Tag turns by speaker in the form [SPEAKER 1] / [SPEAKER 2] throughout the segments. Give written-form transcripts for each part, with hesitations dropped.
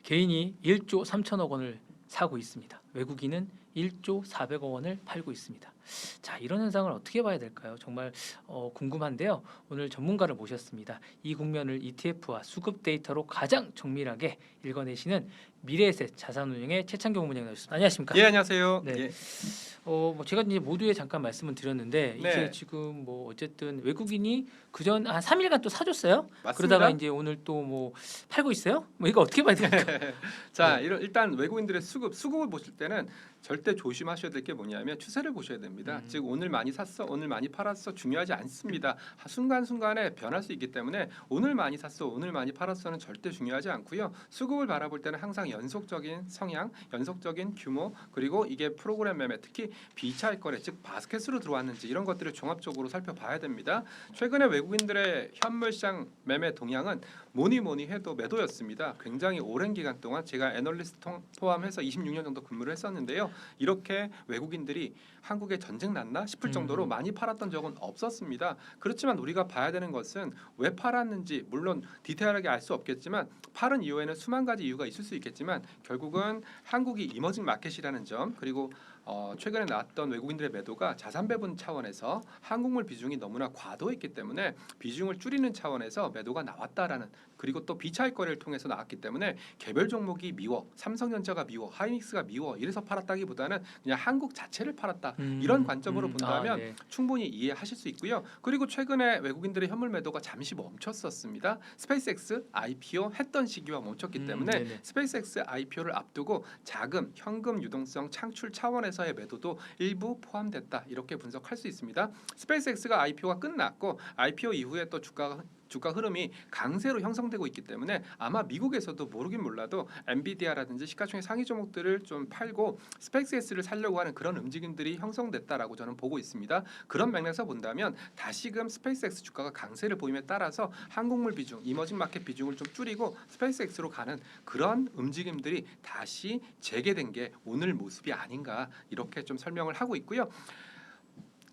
[SPEAKER 1] 개인이 1조 3천억 원을 사고 있습니다. 외국인은 1조 400억 원을 팔고 있습니다. 자, 이런 현상을 어떻게 봐야 될까요? 정말 궁금한데요. 오늘 전문가를 모셨습니다. 이 국면을 ETF와 수급 데이터로 가장 정밀하게 읽어내시는 미래에셋 자산운용의 최창경 본부장 나오셨습니다. 안녕하십니까?
[SPEAKER 2] 예, 안녕하세요.
[SPEAKER 1] 네.
[SPEAKER 2] 예.
[SPEAKER 1] 뭐 제가 이제 모두에 잠깐 말씀을 드렸는데 이게
[SPEAKER 2] 네.
[SPEAKER 1] 지금 뭐 어쨌든 외국인이 그전 한 3일간 또 사줬어요.
[SPEAKER 2] 맞습니다.
[SPEAKER 1] 그러다가 이제 오늘 또 뭐 팔고 있어요. 뭐 이거 어떻게 봐야 됩니까?
[SPEAKER 2] 자,
[SPEAKER 1] 네.
[SPEAKER 2] 일단 외국인들의 수급을 보실 때는 절대 조심하셔야 될 게 뭐냐면 추세를 보셔야 됩니다. 즉 오늘 많이 샀어, 오늘 많이 팔았어 중요하지 않습니다. 순간순간에 변할 수 있기 때문에 오늘 많이 샀어, 오늘 많이 팔았어는 절대 중요하지 않고요. 수급을 바라볼 때는 항상 연속적인 성향, 연속적인 규모, 그리고 이게 프로그램 매매, 특히 비차익 거래, 즉 바스켓으로 들어왔는지 이런 것들을 종합적으로 살펴봐야 됩니다. 최근에 외국인들의 현물 시장 매매 동향은 뭐니 해도 매도였습니다. 굉장히 오랜 기간 동안 제가 애널리스트 포함해서 26년 정도 근무를 했었는데요. 이렇게 외국인들이 한국에 전쟁 났나 싶을 정도로 많이 팔았던 적은 없었습니다. 그렇지만 우리가 봐야 되는 것은 왜 팔았는지 물론 디테일하게 알 수 없겠지만 팔은 이유에는 수만 가지 이유가 있을 수 있겠지만 결국은 한국이 이머징 마켓이라는 점, 그리고 최근에 나왔던 외국인들의 매도가 자산 배분 차원에서 한국물 비중이 너무나 과도했기 때문에 비중을 줄이는 차원에서 매도가 나왔다라는, 그리고 또 비차익 거래를 통해서 나왔기 때문에 개별 종목이 미워, 삼성전자가 미워, 하이닉스가 미워 이래서 팔았다기보다는 그냥 한국 자체를 팔았다 이런 관점으로 본다면
[SPEAKER 1] 네.
[SPEAKER 2] 충분히 이해하실 수 있고요. 그리고 최근에 외국인들의 현물 매도가 잠시 멈췄었습니다. 스페이스X IPO 했던 시기와 멈췄기 때문에
[SPEAKER 1] 네네.
[SPEAKER 2] 스페이스X IPO를 앞두고 자금, 현금 유동성 창출 차원에서의 매도도 일부 포함됐다 이렇게 분석할 수 있습니다. 스페이스X가 IPO가 끝났고 IPO 이후에 또 주가 흐름이 강세로 형성되고 있기 때문에 아마 미국에서도 모르긴 몰라도 엔비디아라든지 시가총액 상위 종목들을 좀 팔고 스페이스X를 살려고 하는 그런 움직임들이 형성됐다라고 저는 보고 있습니다. 그런 맥락에서 본다면 다시금 스페이스X 주가가 강세를 보임에 따라서 한국물 비중, 이머징 마켓 비중을 좀 줄이고 스페이스X로 가는 그런 움직임들이 다시 재개된 게 오늘 모습이 아닌가 이렇게 좀 설명을 하고 있고요.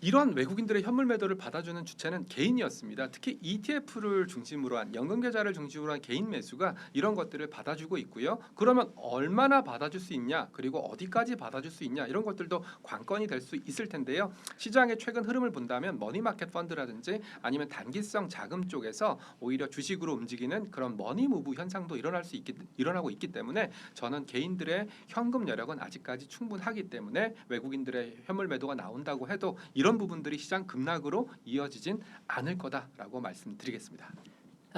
[SPEAKER 2] 이런 외국인들의 현물 매도를 받아주는 주체는 개인이었습니다. 특히 ETF를 중심으로 한 연금 계좌를 중심으로 한 개인 매수가 이런 것들을 받아주고 있고요. 그러면 얼마나 받아줄 수 있냐, 그리고 어디까지 받아줄 수 있냐 이런 것들도 관건이 될 수 있을 텐데요. 시장의 최근 흐름을 본다면 머니마켓 펀드라든지 아니면 단기성 자금 쪽에서 오히려 주식으로 움직이는 그런 머니 무브 현상도 일어나고 있기 때문에 저는 개인들의 현금 여력은 아직까지 충분하기 때문에 외국인들의 현물 매도가 나온다고 해도 이런 부분들이 시장 급락으로 이어지진 않을 거다라고 말씀드리겠습니다.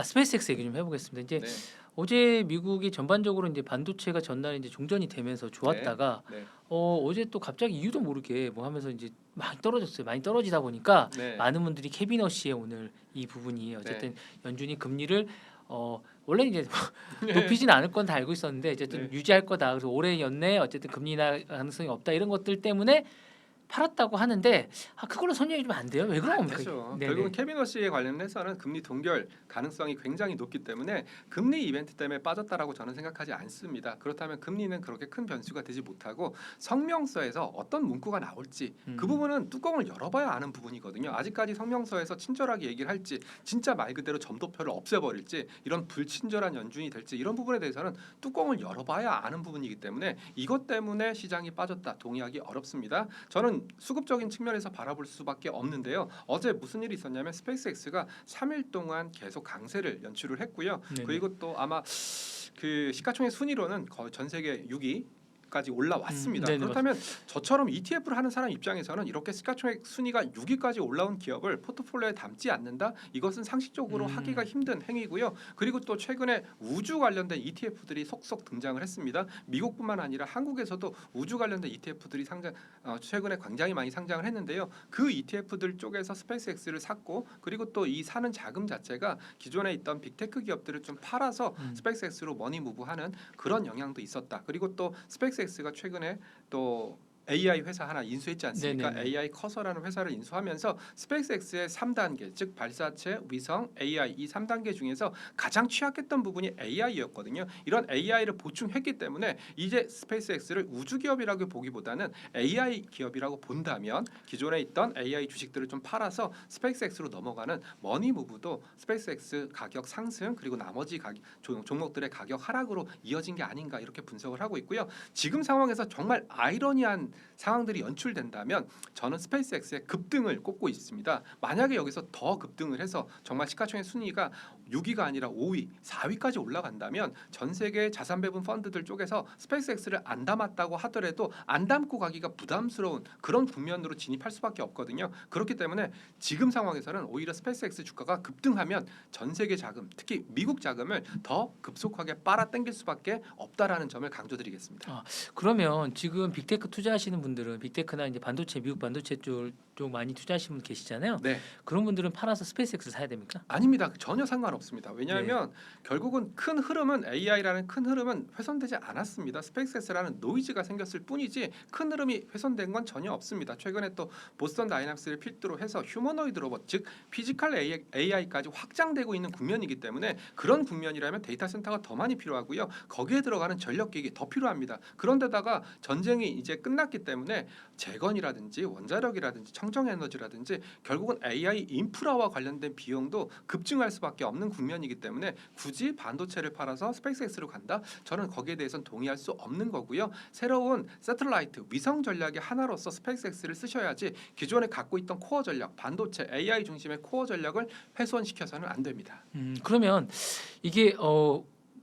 [SPEAKER 1] 스페이스X 얘기 좀 해보겠습니다. 이제
[SPEAKER 2] 네.
[SPEAKER 1] 어제 미국이 전반적으로 이제 반도체가 전날 이제 종전이 되면서 좋았다가
[SPEAKER 2] 네.
[SPEAKER 1] 어제 또 갑자기 이유도 모르게 뭐 하면서 이제 많이 떨어졌어요. 많이 떨어지다 보니까
[SPEAKER 2] 네.
[SPEAKER 1] 많은 분들이 캐비너시의 오늘 이 부분이 어쨌든
[SPEAKER 2] 네.
[SPEAKER 1] 연준이 금리를 원래 이제 높이진 않을 건 다 알고 있었는데 어쨌든
[SPEAKER 2] 네.
[SPEAKER 1] 유지할 거다. 그래서 올해 연내 어쨌든 금리 인하 가능성이 없다. 이런 것들 때문에 팔았다고 하는데 그걸로 설명이 좀 안 돼요? 왜 그런 겁니까?
[SPEAKER 2] 그렇죠.
[SPEAKER 1] 네네.
[SPEAKER 2] 결국은 캐비너시에 관련해서는 금리 동결 가능성이 굉장히 높기 때문에 금리 이벤트 때문에 빠졌다라고 저는 생각하지 않습니다. 그렇다면 금리는 그렇게 큰 변수가 되지 못하고 성명서에서 어떤 문구가 나올지 그 부분은 뚜껑을 열어봐야 아는 부분이거든요. 아직까지 성명서에서 친절하게 얘기를 할지 진짜 말 그대로 점도표를 없애버릴지 이런 불친절한 연준이 될지 이런 부분에 대해서는 뚜껑을 열어봐야 아는 부분이기 때문에 이것 때문에 시장이 빠졌다 동의하기 어렵습니다. 저는 수급적인 측면에서 바라볼 수밖에 없는데요. 어제 무슨 일이 있었냐면 스페이스X가 3일 동안 계속 강세를 연출을 했고요.
[SPEAKER 1] 네네.
[SPEAKER 2] 그리고 또 아마 그 시가총액 순위로는 거의 전 세계 6위 까지 올라왔습니다.
[SPEAKER 1] 네네,
[SPEAKER 2] 그렇다면 저처럼 ETF를 하는 사람 입장에서는 이렇게 시가총액 순위가 6위까지 올라온 기업을 포트폴리오에 담지 않는다? 이것은 상식적으로 하기가 힘든 행위고요. 그리고 또 최근에 우주 관련된 ETF들이 속속 등장을 했습니다. 미국뿐만 아니라 한국에서도 우주 관련된 ETF들이 최근에 굉장히 많이 상장을 했는데요. 그 ETF들 쪽에서 스페이스X를 샀고 그리고 또 이 사는 자금 자체가 기존에 있던 빅테크 기업들을 좀 팔아서 스페이스X로 머니 무브하는 그런 영향도 있었다. 그리고 또 스페이스X가 최근에 또 AI 회사 하나 인수했지 않습니까?
[SPEAKER 1] 네네네.
[SPEAKER 2] AI 커서라는 회사를 인수하면서 스페이스X의 3단계, 즉 발사체, 위성, AI 이 3단계 중에서 가장 취약했던 부분이 AI였거든요. 이런 AI를 보충했기 때문에 이제 스페이스X를 우주 기업이라고 보기보다는 AI 기업이라고 본다면 기존에 있던 AI 주식들을 좀 팔아서 스페이스X로 넘어가는 머니무브도 스페이스X 가격 상승 그리고 나머지 종목들의 가격 하락으로 이어진 게 아닌가 이렇게 분석을 하고 있고요. 지금 상황에서 정말 아이러니한 상황들이 연출된다면 저는 스페이스X의 급등을 꼽고 있습니다. 만약에 여기서 더 급등을 해서 정말 시가총액 순위가 6위가 아니라 5위, 4위까지 올라간다면 전 세계 자산 배분 펀드들 쪽에서 스페이스X를 안 담았다고 하더라도 안 담고 가기가 부담스러운 그런 국면으로 진입할 수밖에 없거든요. 그렇기 때문에 지금 상황에서는 오히려 스페이스X 주가가 급등하면 전 세계 자금, 특히 미국 자금을 더 급속하게 빨아당길 수밖에 없다라는 점을 강조드리겠습니다.
[SPEAKER 1] 그러면 지금 빅테크 투자하시는 분들은 빅테크나 이제 반도체 미국 반도체 쪽 많이 투자하시는 분 계시잖아요.
[SPEAKER 2] 네.
[SPEAKER 1] 그런 분들은 팔아서 스페이스X 사야 됩니까?
[SPEAKER 2] 아닙니다. 전혀 상관없습니다. 왜냐하면 결국은 큰 흐름은 AI라는 큰 흐름은 훼손되지 않았습니다. 스페이스X라는 노이즈가 생겼을 뿐이지 큰 흐름이 훼손된 건 전혀 없습니다. 최근에 또 보스턴 다이나믹스를 필두로 해서 휴머노이드 로봇 즉 피지컬 AI까지 확장되고 있는 국면이기 때문에 그런 국면이라면 데이터 센터가 더 많이 필요하고요. 거기에 들어가는 전력 기기 더 필요합니다. 그런데다가 전쟁이 이제 끝났기 때문에 재건이라든지 원자력이라든지 청정 에너지라든지 결국은 AI 인프라와 관련된 비용도 급증할 수밖에 없는 국면이기 때문에 굳이 반도체를 팔아서 스페이스X로 간다? 저는 거기에 대해서는 동의할 수 없는 거고요. 새로운 새틀라이트 위성 전략의 하나로서 스페이스X를 쓰셔야지 기존에 갖고 있던 코어 전략, 반도체 AI 중심의 코어 전략을 훼손시켜서는 안 됩니다.
[SPEAKER 1] 그러면 이게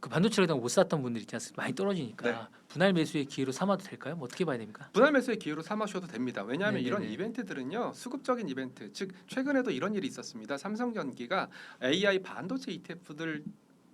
[SPEAKER 1] 그 반도체를 그냥 못 샀던 분들 있지 않습니까? 많이 떨어지니까
[SPEAKER 2] 네.
[SPEAKER 1] 분할 매수의 기회로 삼아도 될까요? 뭐 어떻게 봐야 됩니까?
[SPEAKER 2] 분할 매수의 기회로 삼으셔도 됩니다. 왜냐하면
[SPEAKER 1] 네네네.
[SPEAKER 2] 이런 이벤트들은요 수급적인 이벤트, 즉 최근에도 이런 일이 있었습니다. 삼성전기가 AI 반도체 ETF들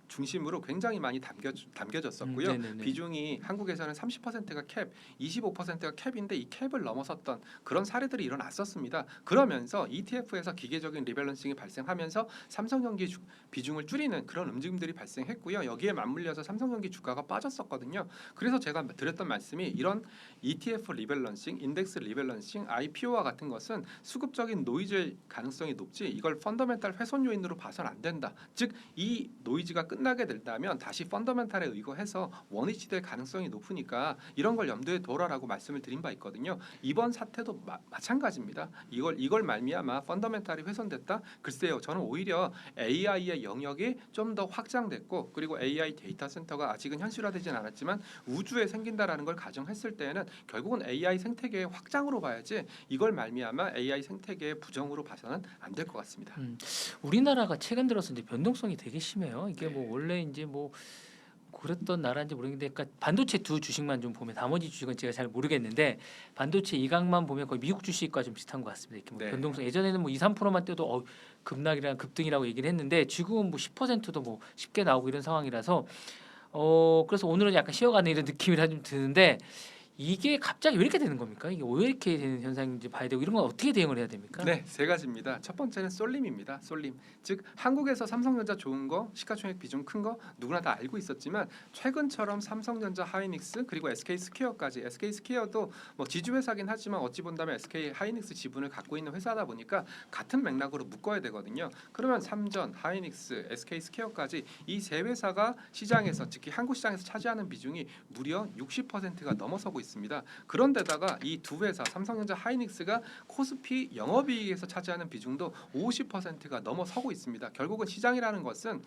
[SPEAKER 2] 중심으로 굉장히 많이 담겨졌었고요.
[SPEAKER 1] 네네네.
[SPEAKER 2] 비중이 한국에서는 30%가 캡, 25%가 캡인데 이 캡을 넘어섰던 그런 사례들이 일어났었습니다. 그러면서 ETF에서 기계적인 리밸런싱이 발생하면서 삼성전기 비중을 줄이는 그런 움직임들이 발생했고요. 여기에 맞물려서 삼성전기 주가가 빠졌었거든요. 그래서 제가 드렸던 말씀이 이런 ETF 리밸런싱, 인덱스 리밸런싱, IPO와 같은 것은 수급적인 노이즈 가능성이 높지 이걸 펀더멘탈 훼손 요인으로 봐서는 안 된다. 즉 이 노이즈가 끝나게 된다면 다시 펀더멘탈에 의거해서 원위치될 가능성이 높으니까 이런 걸 염두에 둬라라고 말씀을 드린 바 있거든요. 이번 사태도 마찬가지입니다. 이걸 말미암아 펀더멘탈이 훼손됐다. 글쎄요, 저는 오히려 AI의 영역이 좀 더 확장됐고 그리고 AI 데이터 센터가 아직은 현실화되진 않았지만 우주에 생긴다라는 걸 가정했을 때에는 결국은 AI 생태계의 확장으로 봐야지 이걸 말미암아 AI 생태계의 부정으로 봐서는 안 될 것 같습니다.
[SPEAKER 1] 우리나라가 최근 들어서 이제 변동성이 되게 심해요. 이게 뭐 원래 이제 뭐 그랬던 나라인지 모르겠는데, 그러니까 반도체 두 주식만 좀 보면 나머지 주식은 제가 잘 모르겠는데 반도체 이강만 보면 거의 미국 주식과 좀 비슷한 것 같습니다. 이렇게 뭐
[SPEAKER 2] 네.
[SPEAKER 1] 변동성 예전에는 뭐 2, 3%만 떼도 급락이랑 급등이라고 얘기를 했는데 지금은 뭐 10%도 뭐 쉽게 나오고 이런 상황이라서 그래서 오늘은 약간 쉬어가는 이런 느낌이 좀 드는데 이게 갑자기 왜 이렇게 되는 겁니까? 이게 왜 이렇게 되는 현상인지 봐야 되고 이런 건 어떻게 대응을 해야 됩니까?
[SPEAKER 2] 네, 세 가지입니다. 첫 번째는 쏠림입니다. 쏠림. 즉 한국에서 삼성전자 좋은 거, 시가총액 비중 큰 거 누구나 다 알고 있었지만 최근처럼 삼성전자, 하이닉스 그리고 SK스퀘어까지 SK스퀘어도 뭐 지주회사긴 하지만 어찌 본다면 SK 하이닉스 지분을 갖고 있는 회사다 보니까 같은 맥락으로 묶어야 되거든요. 그러면 삼전, 하이닉스, SK스퀘어까지 이 세 회사가 시장에서 특히 한국 시장에서 차지하는 비중이 무려 60%가 넘어서고 있습니다. 그런데다가 이 두 회사 삼성전자, 하이닉스가 코스피 영업이익에서 차지하는 비중도 50%가 넘어서고 있습니다. 결국은 시장이라는 것은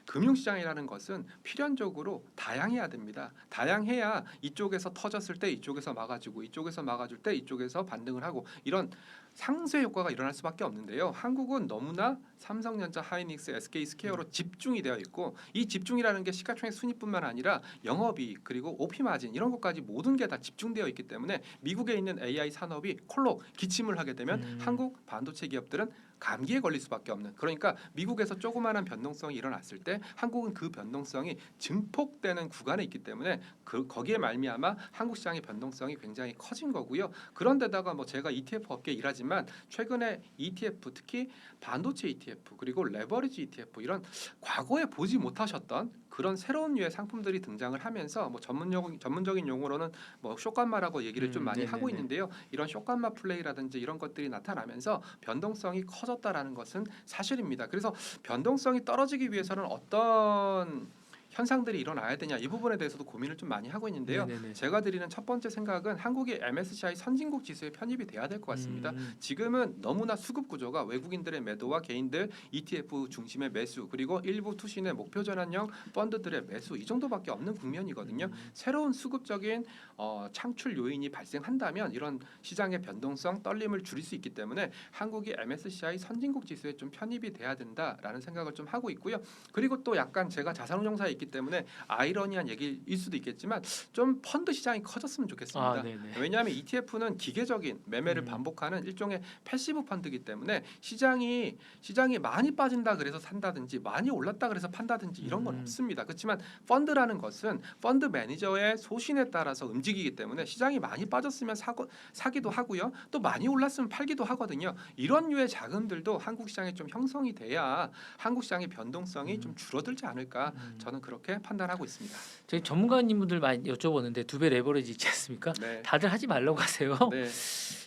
[SPEAKER 2] 금융시장이라는 것은 필연적으로 다양해야 됩니다. 다양해야 이쪽에서 터졌을 때 이쪽에서 막아주고 이쪽에서 막아줄 때 이쪽에서 반등을 하고 이런 상쇄 효과가 일어날 수밖에 없는데요. 한국은 너무나 삼성전자, 하이닉스, SK스퀘어로 집중이 되어 있고 이 집중이라는 게 시가총액 순위뿐만 아니라 영업이익 그리고 OP 마진 이런 것까지 모든 게 다 집중되어 있기 때문에 미국에 있는 AI 산업이 콜로 기침을 하게 되면 한국 반도체 기업들은 감기에 걸릴 수밖에 없는 그러니까 미국에서 조그마한 변동성이 일어났을 때 한국은 그 변동성이 증폭되는 구간에 있기 때문에 거기에 말미암아 한국 시장의 변동성이 굉장히 커진 거고요. 그런데다가 뭐 제가 ETF 업계 일하지만 최근에 ETF 특히 반도체 ETF 그리고 레버리지 ETF 이런 과거에 보지 못하셨던 그런 새로운 류의 상품들이 등장을 하면서 뭐 전문적인 용어로는 뭐 쇼감마라고 얘기를 좀 많이 하고
[SPEAKER 1] 네네네.
[SPEAKER 2] 있는데요. 이런 쇼감마 플레이라든지 이런 것들이 나타나면서 변동성이 커졌다라는 것은 사실입니다. 그래서 변동성이 떨어지기 위해서는 어떤 현상들이 일어나야 되냐 이 부분에 대해서도 고민을 좀 많이 하고 있는데요.
[SPEAKER 1] 네네네.
[SPEAKER 2] 제가 드리는 첫 번째 생각은 한국이 MSCI 선진국 지수에 편입이 돼야 될 것 같습니다.
[SPEAKER 1] 음.
[SPEAKER 2] 지금은 너무나 수급 구조가 외국인들의 매도와 개인들 ETF 중심의 매수 그리고 일부 투신의 목표 전환형 펀드들의 매수 이 정도밖에 없는 국면이거든요. 새로운 수급적인 창출 요인이 발생한다면 이런 시장의 변동성 떨림을 줄일 수 있기 때문에 한국이 MSCI 선진국 지수에 좀 편입이 돼야 된다라는 생각을 좀 하고 있고요. 그리고 또 약간 제가 자산운용사에 있기 때문에 아이러니한 얘기일 수도 있겠지만 좀 펀드 시장이 커졌으면 좋겠습니다.
[SPEAKER 1] 아, 네네.
[SPEAKER 2] 왜냐하면 ETF는 기계적인 매매를 반복하는 일종의 패시브 펀드이기 때문에 시장이 많이 빠진다 그래서 산다든지 많이 올랐다 그래서 판다든지 이런 건 없습니다. 그렇지만 펀드라는 것은 펀드 매니저의 소신에 따라서 움직이기 때문에 시장이 많이 빠졌으면 사기도 하고요. 또 많이 올랐으면 팔기도 하거든요. 이런 류의 자금들도 한국 시장에 좀 형성이 돼야 한국 시장의 변동성이 좀 줄어들지 않을까 저는 그렇게 판단하고 있습니다.
[SPEAKER 1] 저희 전문가님들 많이 여쭤보는데 두 배 레버리지 있지 않습니까?
[SPEAKER 2] 네.
[SPEAKER 1] 다들 하지 말라고 하세요.
[SPEAKER 2] 네.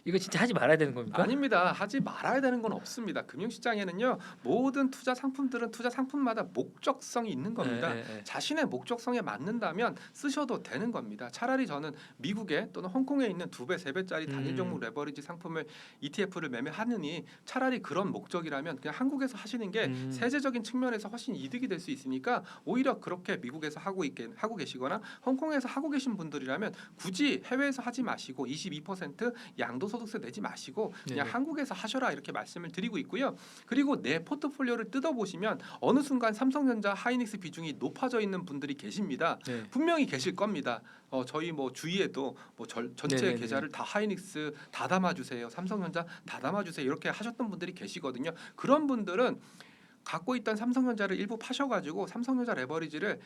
[SPEAKER 1] 이거 진짜 하지 말아야 되는 겁니까?
[SPEAKER 2] 아닙니다. 하지 말아야 되는 건 없습니다. 금융시장에는요 모든 투자 상품들은 투자 상품마다 목적성이 있는 겁니다. 자신의 목적성에 맞는다면 쓰셔도 되는 겁니다. 차라리 저는 미국에 또는 홍콩에 있는 2배, 3배짜리 단일 종목 레버리지 상품을 ETF를 매매하느니 차라리 그런 목적이라면 그냥 한국에서 하시는 게 세제적인 측면에서 훨씬 이득이 될 수 있으니까 오히려 그렇게 미국에서 하고 계시거나 홍콩에서 하고 계신 분들이라면 굳이 해외에서 하지 마시고 22% 양도소득세 내지 마시고 그냥
[SPEAKER 1] 네네.
[SPEAKER 2] 한국에서 하셔라 이렇게 말씀을 드리고 있고요. 그리고 내 포트폴리오를 뜯어보시면 어느 순간 삼성전자 하이닉스 비중이 높아져 있는 분들이 계십니다.
[SPEAKER 1] 네.
[SPEAKER 2] 분명히 계실 겁니다. 저희 뭐 주위에도 뭐 전체
[SPEAKER 1] 네네네.
[SPEAKER 2] 계좌를 다 하이닉스 다 담아주세요. 삼성전자 다 담아주세요. 이렇게 하셨던 분들이 계시거든요. 그런 분들은 갖고 있던 삼성전자를 일부 파셔가지고 삼성전자 레버리지를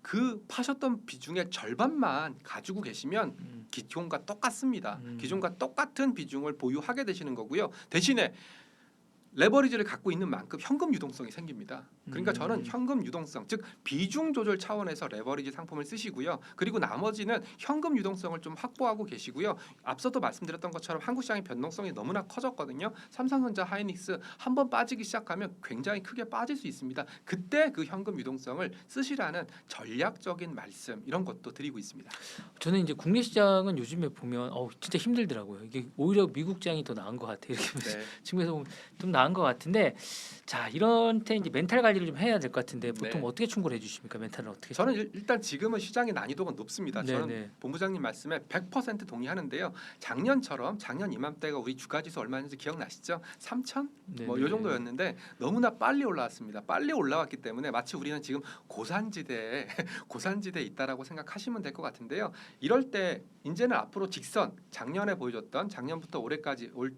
[SPEAKER 2] 그 파셨던 비중의 절반만 가지고 계시면 기존과 똑같습니다. 기존과 똑같은 비중을 보유하게 되시는 거고요. 대신에 레버리지를 갖고 있는 만큼 현금 유동성이 생깁니다. 그러니까 저는 현금 유동성, 즉 비중 조절 차원에서 레버리지 상품을 쓰시고요. 그리고 나머지는 현금 유동성을 좀 확보하고 계시고요. 앞서도 말씀드렸던 것처럼 한국 시장의 변동성이 너무나 커졌거든요. 삼성전자, 하이닉스 한번 빠지기 시작하면 굉장히 크게 빠질 수 있습니다. 그때 그 현금 유동성을 쓰시라는 전략적인 말씀 이런 것도 드리고 있습니다.
[SPEAKER 1] 저는 이제 국내 시장은 요즘에 보면 진짜 힘들더라고요. 이게 오히려 미국 시장이 더 나은 것 같아요. 이렇게
[SPEAKER 2] 네.
[SPEAKER 1] 측면에서 보면 좀 나은 것 같은데, 자 이런 때 이제 멘탈 관리를 좀 해야 될 것 같은데 보통
[SPEAKER 2] 네.
[SPEAKER 1] 어떻게 충고를 해주십니까? 멘탈을 어떻게?
[SPEAKER 2] 저는 일단 지금은 시장의 난이도가 높습니다. 저는
[SPEAKER 1] 네네.
[SPEAKER 2] 본부장님 말씀에 100% 동의하는데요. 작년 이맘때가 우리 주가지수 얼마였는지 기억나시죠? 3천? 뭐 이
[SPEAKER 1] 네네.
[SPEAKER 2] 정도였는데 너무나 빨리 올라왔습니다. 빨리 올라왔기 때문에 마치 우리는 지금 고산지대에 있다라고 생각하시면 될 것 같은데요. 이럴 때 이제는 앞으로 직선 작년에 보여줬던 작년부터 올해까지 올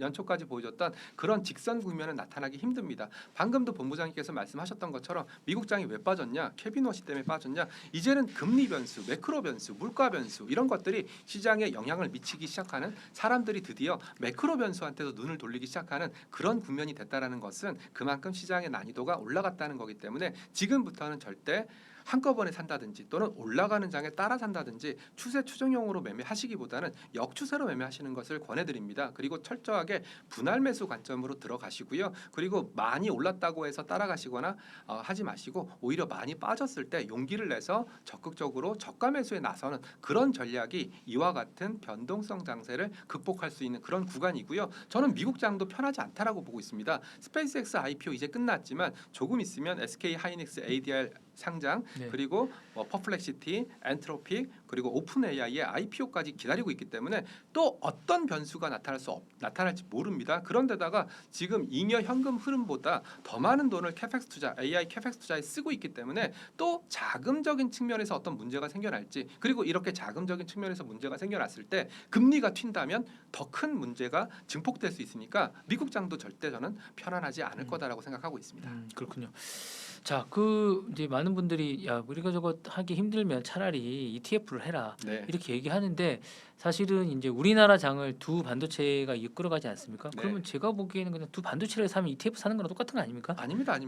[SPEAKER 2] 연초까지 보여줬던 그런 직선 국면은 나타나기 힘듭니다. 방금도 본부장님께서 말씀하셨던 것처럼 미국장이 왜 빠졌냐? 케빈 워시 때문에 빠졌냐? 이제는 금리 변수, 매크로 변수, 물가 변수 이런 것들이 시장에 영향을 미치기 시작하는 사람들이 드디어 매크로 변수한테도 눈을 돌리기 시작하는 그런 국면이 됐다라는 것은 그만큼 시장의 난이도가 올라갔다는 거기 때문에 지금부터는 절대 한꺼번에 산다든지 또는 올라가는 장에 따라 산다든지 추세 추정형으로 매매하시기보다는 역추세로 매매하시는 것을 권해드립니다. 그리고 철저하게 분할 매수 관점으로 들어가시고요. 그리고 많이 올랐다고 해서 따라가시거나 하지 마시고 오히려 많이 빠졌을 때 용기를 내서 적극적으로 저가 매수에 나서는 그런 전략이 이와 같은 변동성 장세를 극복할 수 있는 그런 구간이고요. 저는 미국 장도 편하지 않다라고 보고 있습니다. 스페이스X IPO 이제 끝났지만 조금 있으면 SK 하이닉스 ADR 상장
[SPEAKER 1] 네.
[SPEAKER 2] 그리고 퍼플렉시티, 엔트로픽 그리고 오픈 AI의 IPO까지 기다리고 있기 때문에 또 어떤 변수가 나타날지 모릅니다. 그런데다가 지금 잉여 현금 흐름보다 더 많은 돈을 캐펙스 투자, AI 캐펙스 투자에 쓰고 있기 때문에 또 자금적인 측면에서 어떤 문제가 생겨날지 그리고 이렇게 자금적인 측면에서 문제가 생겨났을 때 금리가 튄다면 더 큰 문제가 증폭될 수 있으니까 미국 장도 절대 저는 편안하지 않을 거다라고 생각하고 있습니다.
[SPEAKER 1] 그렇군요. 자, 그 이제 많은 분들이 야, 우리가 저거 하기 힘들면 차라리 ETF를 해라.
[SPEAKER 2] 네.
[SPEAKER 1] 이렇게 얘기하는데 사실은 이제 우리나라 장을 두 반도체가 이끌어가지 않습니까?
[SPEAKER 2] 네.
[SPEAKER 1] 그러면 제가 보기에는 그냥 두 반도체를 사면 ETF 사는 거랑 똑같은 거 아닙니까?
[SPEAKER 2] 아닙니다.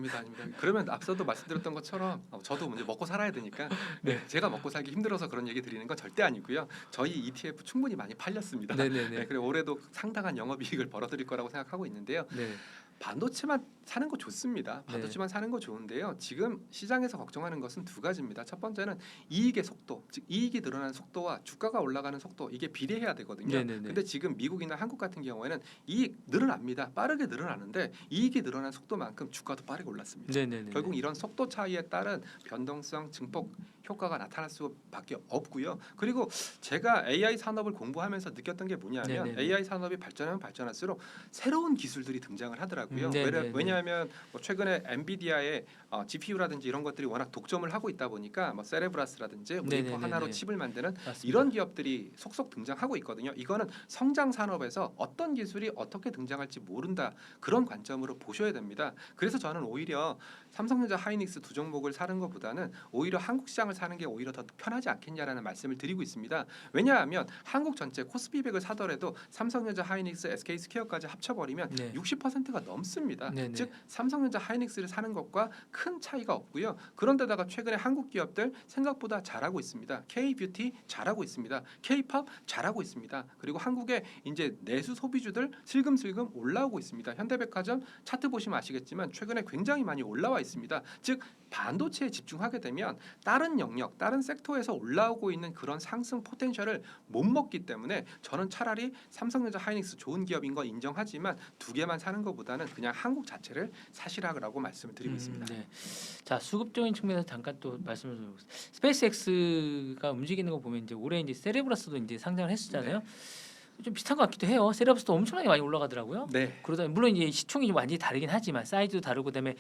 [SPEAKER 2] 그러면 앞서도 말씀드렸던 것처럼 저도 이제 먹고 살아야 되니까
[SPEAKER 1] 네.
[SPEAKER 2] 제가 먹고 살기 힘들어서 그런 얘기 드리는 건 절대 아니고요. 저희 ETF 충분히 많이 팔렸습니다.
[SPEAKER 1] 네네네.
[SPEAKER 2] 그리고 올해도 상당한 영업이익을 벌어들일 거라고 생각하고 있는데요.
[SPEAKER 1] 네.
[SPEAKER 2] 반도체만 사는 거 좋습니다.
[SPEAKER 1] 네.
[SPEAKER 2] 반도체만 사는 거 좋은데요. 지금 시장에서 걱정하는 것은 두 가지입니다. 첫 번째는 이익의 속도, 즉 이익이 늘어나는 속도와 주가가 올라가는 속도 이게 비례해야 되거든요.
[SPEAKER 1] 네네네.
[SPEAKER 2] 근데 지금 미국이나 한국 같은 경우에는 이익 늘어납니다. 빠르게 늘어나는데 이익이 늘어나는 속도만큼 주가도 빠르게 올랐습니다.
[SPEAKER 1] 네네네.
[SPEAKER 2] 결국 이런 속도 차이에 따른 변동성 증폭 효과가 나타날 수밖에 없고요. 그리고 제가 AI 산업을 공부하면서 느꼈던 게 뭐냐면
[SPEAKER 1] 네네네.
[SPEAKER 2] AI 산업이 발전하면 발전할수록 새로운 기술들이 등장을 하더라고요.
[SPEAKER 1] 네네네.
[SPEAKER 2] 왜냐하면 뭐 최근에 엔비디아의 GPU라든지 이런 것들이 워낙 독점을 하고 있다 보니까 뭐 세레브라스라든지 웨이퍼
[SPEAKER 1] 네네네네.
[SPEAKER 2] 하나로 칩을 만드는
[SPEAKER 1] 맞습니다.
[SPEAKER 2] 이런 기업들이 속속 등장하고 있거든요. 이거는 성장 산업에서 어떤 기술이 어떻게 등장할지 모른다 그런 관점으로 보셔야 됩니다. 그래서 저는 오히려 삼성전자, 하이닉스 두 종목을 사는 것보다는 오히려 한국 시장을 사는 게 오히려 더 편하지 않겠냐라는 말씀을 드리고 있습니다. 왜냐하면 한국 전체 코스피 100을 사더라도 삼성전자, 하이닉스, SK스퀘어까지 합쳐버리면
[SPEAKER 1] 네.
[SPEAKER 2] 60%가 넘습니다.
[SPEAKER 1] 네네.
[SPEAKER 2] 즉 삼성전자, 하이닉스를 사는 것과 큰 차이가 없고요. 그런데다가 최근에 한국 기업들 생각보다 잘하고 있습니다. K뷰티 잘하고 있습니다. K팝 잘하고 있습니다. 그리고 한국의 이제 내수 소비주들 슬금슬금 올라오고 있습니다. 현대백화점 차트 보시면 아시겠지만 최근에 굉장히 많이 올라와 있습니다. 즉 반도체에 집중하게 되면 다른 영역, 다른 섹터에서 올라오고 있는 그런 상승 포텐셜을 못 먹기 때문에 저는 차라리 삼성전자, 하이닉스 좋은 기업인 거 인정하지만 두 개만 사는 것보다는 그냥 한국 자체를 사시라고 말씀을 드리고 있습니다.
[SPEAKER 1] 네. 자, 수급적인 측면에서 잠깐 또 말씀을 드리고 스페이스X가 움직이는 거 보면 이제 올해 이제 세레브라스도 이제 상장을 했었잖아요. 좀 비슷한 것 같기도 해요. 세레브라스도 엄청나게 많이 올라가더라고요.
[SPEAKER 2] 네.
[SPEAKER 1] 그러다 물론 이제 시총이 좀 완전히 다르긴 하지만 사이즈도 다르고 그다음에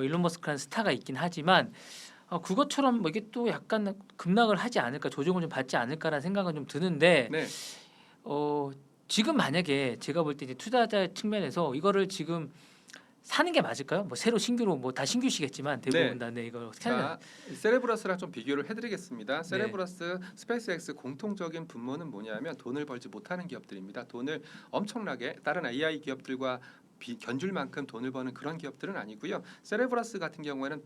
[SPEAKER 1] 일론 머스크라는 스타가 있긴 하지만 그것처럼 뭐 이게 또 약간 급락을 하지 않을까 조정을 좀 받지 않을까라는 생각은 좀 드는데
[SPEAKER 2] 네.
[SPEAKER 1] 지금 만약에 제가 볼 때 이제 투자자 측면에서 이거를 지금 사는 게 맞을까요? 뭐 새로 신규로 뭐 다 신규시겠지만 대부분 다 네, 이걸 어떻게 하냐?
[SPEAKER 2] 자, 세레브라스랑 좀 비교를 해드리겠습니다. 세레브라스, 스페이스X 공통적인 분모는 뭐냐면 돈을 벌지 못하는 기업들입니다. 돈을 엄청나게 다른 AI 기업들과 견줄 만큼 돈을 버는 그런 기업들은 아니고요. 세레브라스 같은 경우에는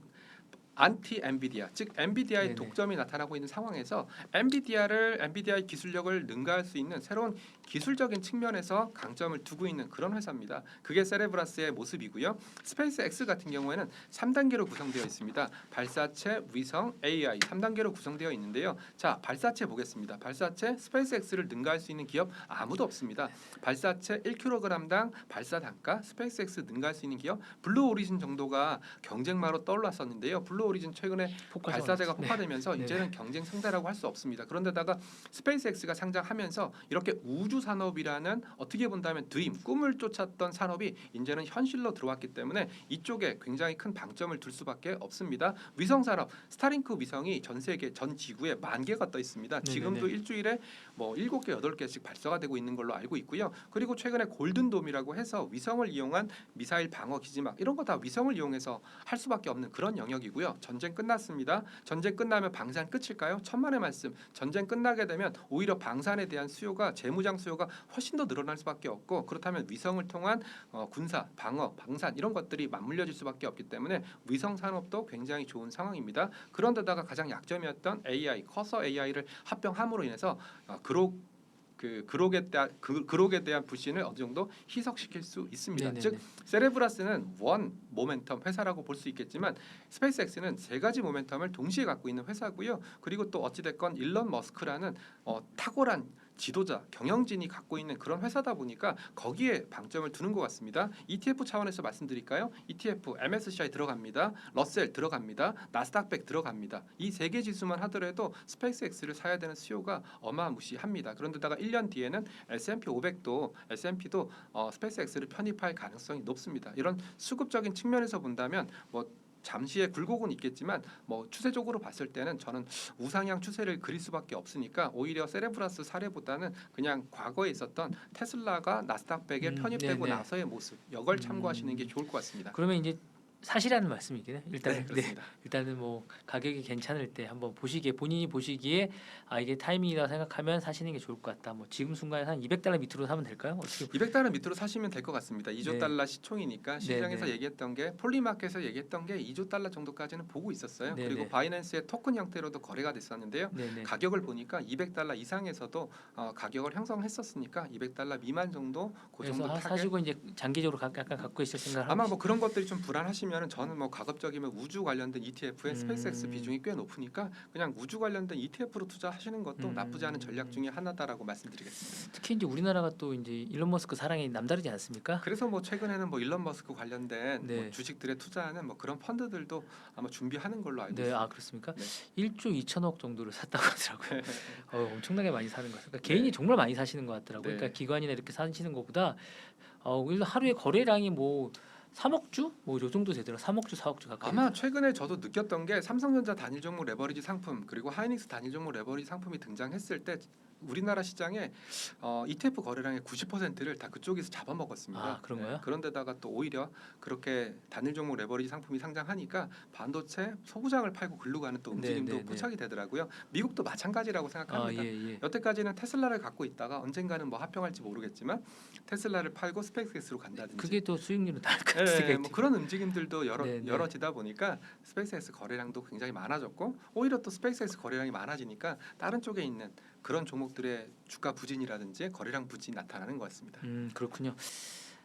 [SPEAKER 2] 안티 엔비디아, 즉 엔비디아의
[SPEAKER 1] 네네.
[SPEAKER 2] 독점이 나타나고 있는 상황에서 엔비디아의 기술력을 능가할 수 있는 새로운 기술적인 측면에서 강점을 두고 있는 그런 회사입니다. 그게 세레브라스의 모습이고요. 스페이스X 같은 경우에는 3단계로 구성되어 있습니다. 발사체, 위성, AI 3단계로 구성되어 있는데요. 자, 발사체 보겠습니다. 발사체 스페이스X를 능가할 수 있는 기업 아무도 없습니다. 발사체 1kg당 발사 단가 스페이스X 능가할 수 있는 기업 블루 오리진 정도가 경쟁마로 떠올랐었는데요. 블루 오리진 최근에 발사대가 폭파되면서
[SPEAKER 1] 네.
[SPEAKER 2] 이제는 경쟁 상대라고 할 수 없습니다. 그런데다가 스페이스X가 상장하면서 이렇게 우주 산업이라는 어떻게 본다면 드림, 꿈을 쫓았던 산업이 이제는 현실로 들어왔기 때문에 이쪽에 굉장히 큰 방점을 둘 수밖에 없습니다. 위성 산업, 스타링크 위성이 전 세계 전 지구에 10,000개가 떠 있습니다. 지금도 일주일에 뭐 7개, 8개씩 발사가 되고 있는 걸로 알고 있고요. 그리고 최근에 골든돔이라고 해서 위성을 이용한 미사일 방어 기지막 이런 거 다 위성을 이용해서 할 수밖에 없는 그런 영역이고요. 전쟁 끝났습니다. 전쟁 끝나면 방산 끝일까요? 천만의 말씀. 전쟁 끝나게 되면 오히려 방산에 대한 수요가 재무장 수요가 훨씬 더 늘어날 수밖에 없고 그렇다면 위성을 통한 군사, 방어, 방산 이런 것들이 맞물려질 수밖에 없기 때문에 위성 산업도 굉장히 좋은 상황입니다. 그런데다가 가장 약점이었던 AI, 커서 AI를 합병함으로 인해서 그록에 대한 불신을 어느 정도 희석시킬 수 있습니다.
[SPEAKER 1] 네네네.
[SPEAKER 2] 즉 세레브라스는 원 모멘텀 회사라고 볼 수 있겠지만 스페이스X는 세 가지 모멘텀을 동시에 갖고 있는 회사고요. 그리고 또 어찌 됐건 일론 머스크라는 탁월한 지도자, 경영진이 갖고 있는 그런 회사다 보니까 거기에 방점을 두는 것 같습니다. ETF 차원에서 말씀드릴까요? ETF, MSCI 들어갑니다. 러셀 들어갑니다. 나스닥100 들어갑니다. 이 세 개 지수만 하더라도 스페이스X를 사야 되는 수요가 어마무시합니다. 그런데다가 1년 뒤에는 S&P 500도 S&P도 스페이스X를 편입할 가능성이 높습니다. 이런 수급적인 측면에서 본다면 뭐 잠시의 굴곡은 있겠지만 뭐 추세적으로 봤을 때는 저는 우상향 추세를 그릴 수밖에 없으니까 오히려 세레브라스 사례보다는 그냥 과거에 있었던 테슬라가 나스닥 100에 편입되고
[SPEAKER 1] 네네.
[SPEAKER 2] 나서의 모습 이걸 참고하시는 게 좋을 것 같습니다.
[SPEAKER 1] 그러면 이제 사시라는 말씀이긴 해요. 일단은
[SPEAKER 2] 네, 그렇습니다.
[SPEAKER 1] 일단은 뭐 가격이 괜찮을 때 한번 보시기에 본인이 보시기에 이게 타이밍이라 생각하면 사시는 게 좋을 것 같다. 뭐 지금 순간에 한 200달러 밑으로 사면 될까요? 어떻게?
[SPEAKER 2] 200달러 밑으로 사시면 될 것 같습니다. 2조
[SPEAKER 1] 네.
[SPEAKER 2] 달러 시총이니까 시장에서
[SPEAKER 1] 네.
[SPEAKER 2] 얘기했던 게 폴리마켓에서 얘기했던 게 2조 달러 정도까지는 보고 있었어요.
[SPEAKER 1] 네,
[SPEAKER 2] 그리고
[SPEAKER 1] 네.
[SPEAKER 2] 바이낸스의 토큰 형태로도 거래가 됐었는데요.
[SPEAKER 1] 네네.
[SPEAKER 2] 가격을 보니까 200달러 이상에서도 가격을 형성했었으니까 200달러 미만 정도 그
[SPEAKER 1] 그래서
[SPEAKER 2] 정도 타겟.
[SPEAKER 1] 사시고 이제 장기적으로 약간 갖고 있을 생각을
[SPEAKER 2] 아마
[SPEAKER 1] 하고
[SPEAKER 2] 뭐 그런 것들이 좀 불안하시면 저는 뭐 가급적이면 우주 관련된 ETF에
[SPEAKER 1] 음.
[SPEAKER 2] 스페이스X 비중이 꽤 높으니까 그냥 우주 관련된 ETF로 투자하시는 것도 나쁘지 않은 전략 중에 하나다라고 말씀드리겠습니다.
[SPEAKER 1] 특히 이제 우리나라가 또 이제 일론 머스크 사랑이 남다르지 않습니까?
[SPEAKER 2] 그래서 뭐 최근에는 뭐 일론 머스크 관련된
[SPEAKER 1] 네.
[SPEAKER 2] 뭐 주식들에 투자하는 뭐 그런 펀드들도 아마 준비하는 걸로 알고
[SPEAKER 1] 네,
[SPEAKER 2] 있습니다.
[SPEAKER 1] 그렇습니까?
[SPEAKER 2] 네.
[SPEAKER 1] 1조 2천억 정도를 샀다고 하더라고요. 엄청나게 많이 사는 것 같아요. 그러니까
[SPEAKER 2] 네.
[SPEAKER 1] 개인이 정말 많이 사시는 것 같더라고요.
[SPEAKER 2] 네.
[SPEAKER 1] 그러니까 기관이나 이렇게 사시는 것보다 그래서 하루에 거래량이 뭐 3억 주? 뭐 요 정도 되더라고요. 3억 주, 4억 주 가까이.
[SPEAKER 2] 아마 최근에 저도 느꼈던 게 삼성전자 단일 종목 레버리지 상품 그리고 하이닉스 단일 종목 레버리지 상품이 등장했을 때 우리나라 시장에 ETF 거래량의 90%를 다 그쪽에서 잡아먹었습니다.
[SPEAKER 1] 그런가요?
[SPEAKER 2] 그런데다가 또 오히려 그렇게 단일 종목 레버리지 상품이 상장하니까 반도체 소부장을 팔고 글로 가는 또 움직임도
[SPEAKER 1] 네.
[SPEAKER 2] 포착이 되더라고요. 미국도 마찬가지라고 생각합니다.
[SPEAKER 1] 예.
[SPEAKER 2] 여태까지는 테슬라를 갖고 있다가 언젠가는 뭐 합병할지 모르겠지만 테슬라를 팔고 스페이스X로 간다든지
[SPEAKER 1] 그게 또 수익률은 다를 것
[SPEAKER 2] 네,
[SPEAKER 1] 같아요.
[SPEAKER 2] 뭐 그런 움직임들도
[SPEAKER 1] 네.
[SPEAKER 2] 열어지다 보니까 스페이스X 거래량도 굉장히 많아졌고 오히려 또 스페이스X 거래량이 많아지니까 다른 쪽에 있는 그런 종목들의 주가 부진이라든지 거래량 부진이 나타나는 것 같습니다.
[SPEAKER 1] 그렇군요.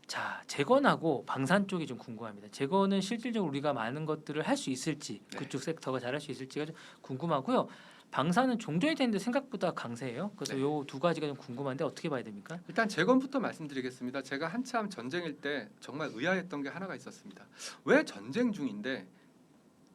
[SPEAKER 1] 자, 재건하고 방산 쪽이 좀 궁금합니다. 재건은 실질적으로 우리가 많은 것들을 할 수 있을지
[SPEAKER 2] 네.
[SPEAKER 1] 그쪽 섹터가 잘할 수 있을지가 좀 궁금하고요. 방산은 종전이 되는데 생각보다 강세예요. 그래서
[SPEAKER 2] 네.
[SPEAKER 1] 요 두 가지가 좀 궁금한데 어떻게 봐야 됩니까?
[SPEAKER 2] 일단 재건부터 말씀드리겠습니다. 제가 한참 전쟁일 때 정말 의아했던 게 하나가 있었습니다. 왜 전쟁 중인데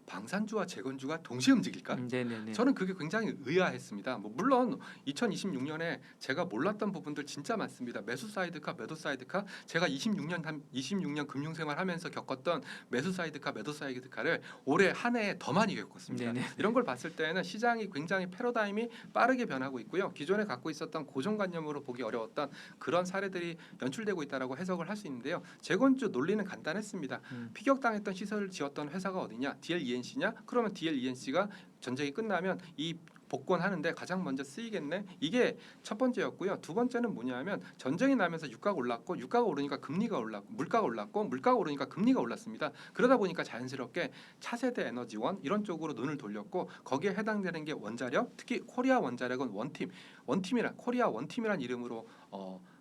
[SPEAKER 2] 방산주와 재건주가 동시에 움직일까?
[SPEAKER 1] 네네네.
[SPEAKER 2] 저는 그게 굉장히 의아했습니다. 뭐 물론 2026년에 제가 몰랐던 부분들 진짜 많습니다. 매수 사이드카, 매도 사이드카. 제가 26년 금융생활 하면서 겪었던 매수 사이드카, 매도 사이드카를 올해 한 해에 더 많이 겪었습니다.
[SPEAKER 1] 네네.
[SPEAKER 2] 이런 걸 봤을 때는 시장이 굉장히 패러다임이 빠르게 변하고 있고요. 기존에 갖고 있었던 고정관념으로 보기 어려웠던 그런 사례들이 연출되고 있다라고 해석을 할 수 있는데요. 재건주 논리는 간단했습니다. 피격당했던 시설을 지었던 회사가 어디냐? DLENC냐? 그러면 DLENC가 전쟁이 끝나면 이 복권하는데 가장 먼저 쓰이겠네. 이게 첫 번째였고요. 두 번째는 뭐냐면 전쟁이 나면서 유가가 올랐고 유가가 오르니까 금리가 올랐고 물가가 올랐고 물가가 오르니까 금리가 올랐습니다. 그러다 보니까 자연스럽게 차세대 에너지원 이런 쪽으로 눈을 돌렸고 거기에 해당되는 게 원자력, 특히 코리아 원자력은 코리아 원팀이란 이름으로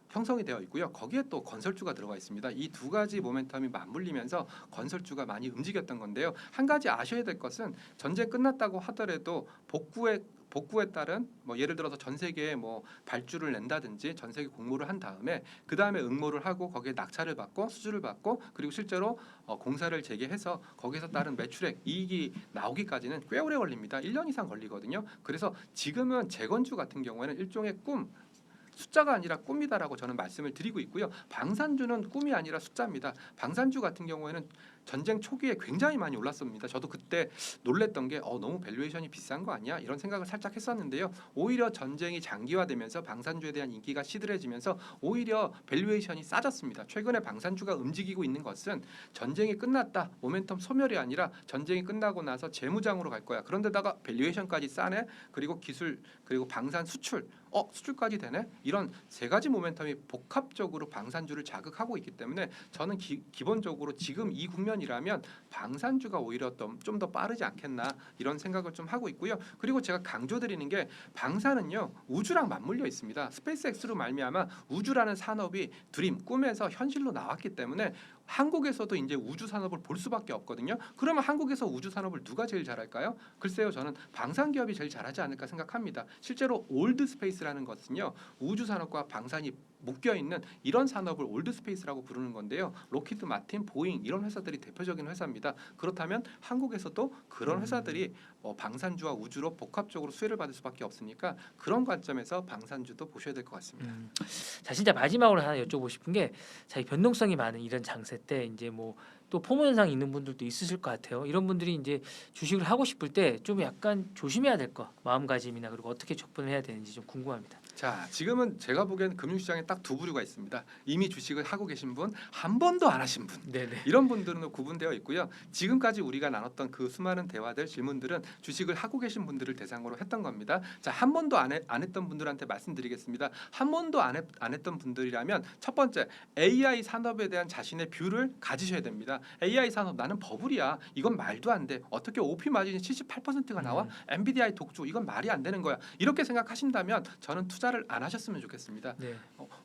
[SPEAKER 2] 형성이 되어 있고요. 거기에 또 건설주가 들어가 있습니다. 이 두 가지 모멘텀이 맞물리면서 건설주가 많이 움직였던 건데요. 한 가지 아셔야 될 것은 전쟁 끝났다고 하더라도 복구에 따른 뭐 예를 들어서 전 세계에 뭐 발주를 낸다든지 전 세계 공모를 한 다음에 그 다음에 응모를 하고 거기에 낙찰을 받고 수주를 받고 그리고 실제로 공사를 재개해서 거기서 따른 매출액 이익이 나오기까지는 꽤 오래 걸립니다. 1년 이상 걸리거든요. 그래서 지금은 재건주 같은 경우에는 일종의 숫자가 아니라 꿈이다라고 저는 말씀을 드리고 있고요. 방산주는 꿈이 아니라 숫자입니다. 방산주 같은 경우에는 전쟁 초기에 굉장히 많이 올랐습니다. 저도 그때 놀랬던 게 너무 밸류에이션이 비싼 거 아니야? 이런 생각을 살짝 했었는데요. 오히려 전쟁이 장기화되면서 방산주에 대한 인기가 시들해지면서 오히려 밸류에이션이 싸졌습니다. 최근에 방산주가 움직이고 있는 것은 전쟁이 끝났다. 모멘텀 소멸이 아니라 전쟁이 끝나고 나서 재무장으로 갈 거야. 그런데다가 밸류에이션까지 싸네. 그리고 기술 그리고 방산 수출 수출까지 되네. 이런 세 가지 모멘텀이 복합적으로 방산주를 자극하고 있기 때문에 저는 기본적으로 지금 이 국면이라면 방산주가 오히려 좀 더 빠르지 않겠나 이런 생각을 좀 하고 있고요. 그리고 제가 강조드리는 게 방산은요 우주랑 맞물려 있습니다. 스페이스X로 말미암아 우주라는 산업이 드림 꿈에서 현실로 나왔기 때문에 한국에서도 이제 우주 산업을 볼 수밖에 없거든요. 그러면 한국에서 우주 산업을 누가 제일 잘할까요? 글쎄요, 저는 방산 기업이 제일 잘하지 않을까 생각합니다. 실제로 올드 스페이스라는 것은요, 우주 산업과 방산이 묶여 있는 이런 산업을 올드 스페이스라고 부르는 건데요. 로키드 마틴, 보잉 이런 회사들이 대표적인 회사입니다. 그렇다면 한국에서도 그런 회사들이 방산주와 우주로 복합적으로 수혜를 받을 수밖에 없으니까 그런 관점에서 방산주도 보셔야 될 것 같습니다.
[SPEAKER 1] 자, 진짜 마지막으로 하나 여쭤보고 싶은 게 자, 변동성이 많은 이런 장세 때 이제 뭐 또 포모 현상 있는 분들도 있으실 것 같아요. 이런 분들이 이제 주식을 하고 싶을 때 좀 약간 조심해야 될 거, 마음가짐이나 그리고 어떻게 접근을 해야 되는지 좀 궁금합니다.
[SPEAKER 2] 자, 지금은 제가 보기에는 금융시장에 딱 두 부류가 있습니다. 이미 주식을 하고 계신 분, 한 번도 안 하신 분.
[SPEAKER 1] 네네.
[SPEAKER 2] 이런 분들은 구분되어 있고요. 지금까지 우리가 나눴던 그 수많은 대화들, 질문들은 주식을 하고 계신 분들을 대상으로 했던 겁니다. 자, 한 번도 안 했던 분들한테 말씀드리겠습니다. 한 번도 안 했던 분들이라면 첫 번째, AI 산업에 대한 자신의 뷰를 가지셔야 됩니다. AI 산업 나는 버블이야. 이건 말도 안 돼. 어떻게 OP 마진이 78%가 나와? 엔비디아의 독주 이건 말이 안 되는 거야. 이렇게 생각하신다면 저는 투자를 안 하셨으면 좋겠습니다.
[SPEAKER 1] 네.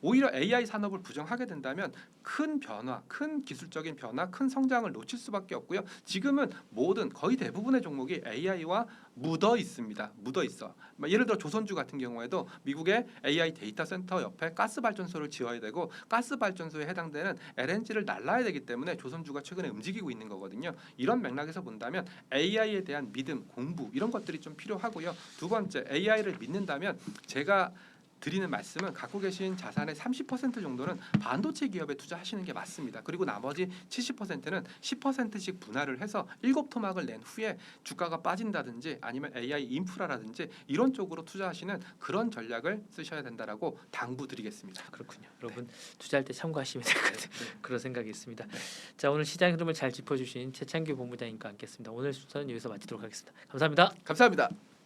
[SPEAKER 2] 오히려 AI 산업을 부정하게 된다면 큰 변화, 큰 기술적인 변화, 큰 성장을 놓칠 수밖에 없고요. 지금은 모든 거의 대부분의 종목이 AI와 묻어 있습니다. 묻어 있어. 예를 들어 조선주 같은 경우에도 미국의 AI 데이터 센터 옆에 가스 발전소를 지어야 되고 가스 발전소에 해당되는 LNG를 날라야 되기 때문에 조선주가 최근에 움직이고 있는 거거든요. 이런 맥락에서 본다면 AI에 대한 믿음, 공부 이런 것들이 좀 필요하고요. 두 번째, AI를 믿는다면 제가 드리는 말씀은 갖고 계신 자산의 30% 정도는 반도체 기업에 투자하시는 게 맞습니다. 그리고 나머지 70%는 10%씩 분할을 해서 7토막을 낸 후에 주가가 빠진다든지 아니면 AI 인프라라든지 이런 쪽으로 투자하시는 그런 전략을 쓰셔야 된다라고 당부드리겠습니다.
[SPEAKER 1] 그렇군요. 여러분 투자할 때 참고하시면 될 것 같아요.
[SPEAKER 2] 네.
[SPEAKER 1] 그런 생각이 있습니다. 자, 오늘 시장 흐름을 잘 짚어주신 최창규 본부장님과 함께했습니다. 오늘 순서는 여기서 마치도록 하겠습니다. 감사합니다.
[SPEAKER 2] 감사합니다.